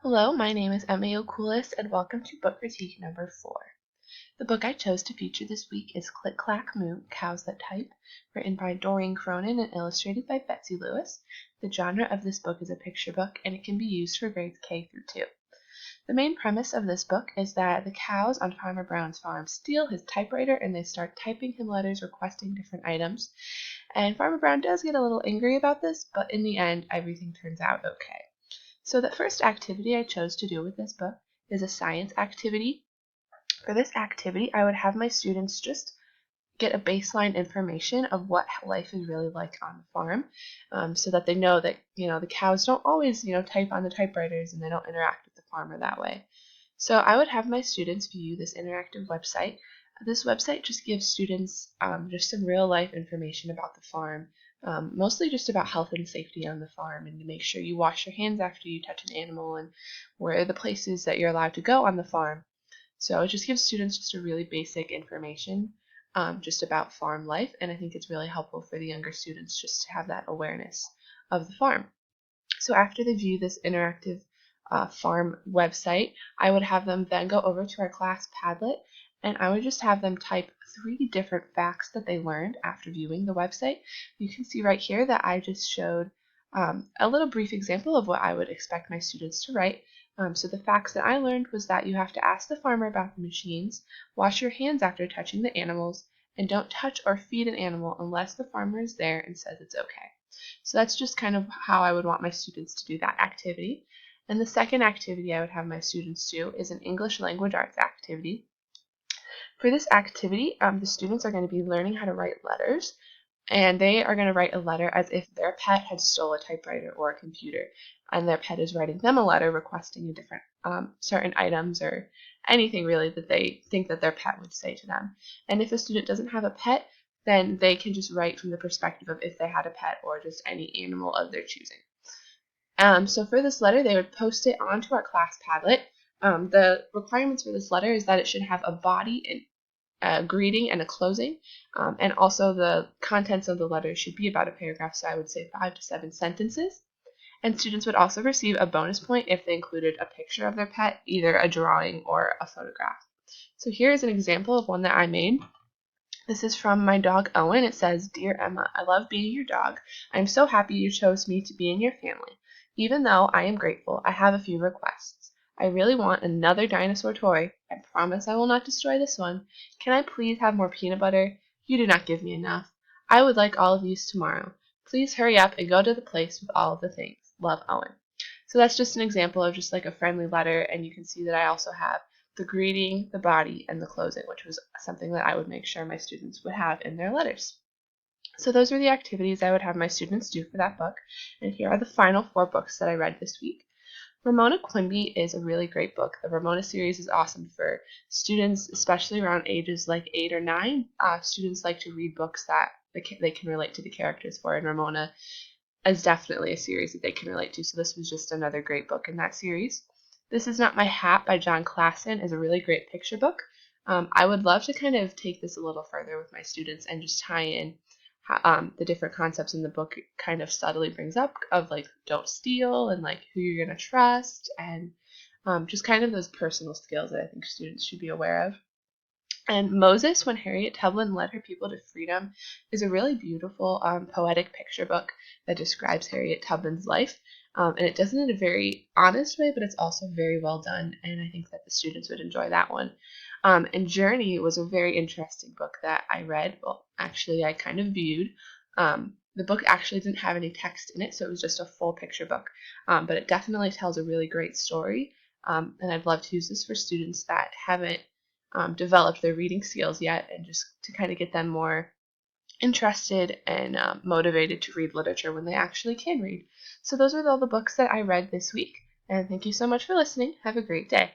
Hello, my name is Emma Okulis, and welcome to Book Critique number 4. The book I chose to feature this week is Click Clack Moo, Cows That Type, written by Doreen Cronin and illustrated by Betsy Lewis. The genre of this book is a picture book, and it can be used for grades K through 2. The main premise of this book is that the cows on Farmer Brown's farm steal his typewriter and they start typing him letters requesting different items. And Farmer Brown does get a little angry about this, but in the end, everything turns out okay. So the first activity I chose to do with this book is a science activity. For this activity, I would have my students just get a baseline information of what life is really like on the farm, so that they know that, the cows don't always, type on the typewriters and they don't interact with the farmer that way. So I would have my students view this interactive website. This website just gives students just some real life information about the farm, mostly just about health and safety on the farm and to make sure you wash your hands after you touch an animal and where are the places that you're allowed to go on the farm. So it just gives students just a really basic information just about farm life, and I think it's really helpful for the younger students just to have that awareness of the farm. So after they view this interactive farm website, I would have them then go over to our class Padlet, and I would just have them type 3 different facts that they learned after viewing the website. You can see right here that I just showed a little brief example of what I would expect my students to write. So the facts that I learned was that you have to ask the farmer about the machines, wash your hands after touching the animals, and don't touch or feed an animal unless the farmer is there and says it's okay. So that's just kind of how I would want my students to do that activity. And the second activity I would have my students do is an English language arts activity. For this activity, the students are going to be learning how to write letters, and they are going to write a letter as if their pet had stole a typewriter or a computer, and their pet is writing them a letter requesting a different certain items or anything really that they think that their pet would say to them. And if a student doesn't have a pet, then they can just write from the perspective of if they had a pet or just any animal of their choosing. So for this letter, they would post it onto our class Padlet. The requirements for this letter is that it should have a body and a greeting and a closing, and also the contents of the letter should be about a paragraph, so I would say 5 to 7 sentences. And students would also receive a bonus point if they included a picture of their pet, either a drawing or a photograph. So here is an example of one that I made. This is from my dog Owen. It says, "Dear Emma, I love being your dog. I am so happy you chose me to be in your family. Even though I am grateful, I have a few requests. I really want another dinosaur toy. I promise I will not destroy this one. Can I please have more peanut butter? You do not give me enough. I would like all of these tomorrow. Please hurry up and go to the place with all of the things. Love, Owen." So that's just an example of just like a friendly letter, and you can see that I also have the greeting, the body, and the closing, which was something that I would make sure my students would have in their letters. So those are the activities I would have my students do for that book, and here are the final 4 books that I read this week. Ramona Quimby is a really great book. The Ramona series is awesome for students, especially around ages like 8 or 9. Students like to read books that they can relate to the characters for, and Ramona is definitely a series that they can relate to, so this was just another great book in that series. This Is Not My Hat by John Klassen is a really great picture book. I would love to kind of take this a little further with my students and just tie in the different concepts in the book kind of subtly brings up of like don't steal and like who you're going to trust and just kind of those personal skills that I think students should be aware of. And Moses, When Harriet Tubman Led Her People to Freedom, is a really beautiful poetic picture book that describes Harriet Tubman's life. And it does it in a very honest way, but it's also very well done, and I think that the students would enjoy that one. And Journey was a very interesting book that I read. Well, actually, I kind of viewed. The book actually didn't have any text in it, so it was just a full picture book. But it definitely tells a really great story, and I'd love to use this for students that haven't developed their reading skills yet, and just to kind of get them more interested and motivated to read literature when they actually can read. So those are all the books that I read this week. And thank you so much for listening. Have a great day.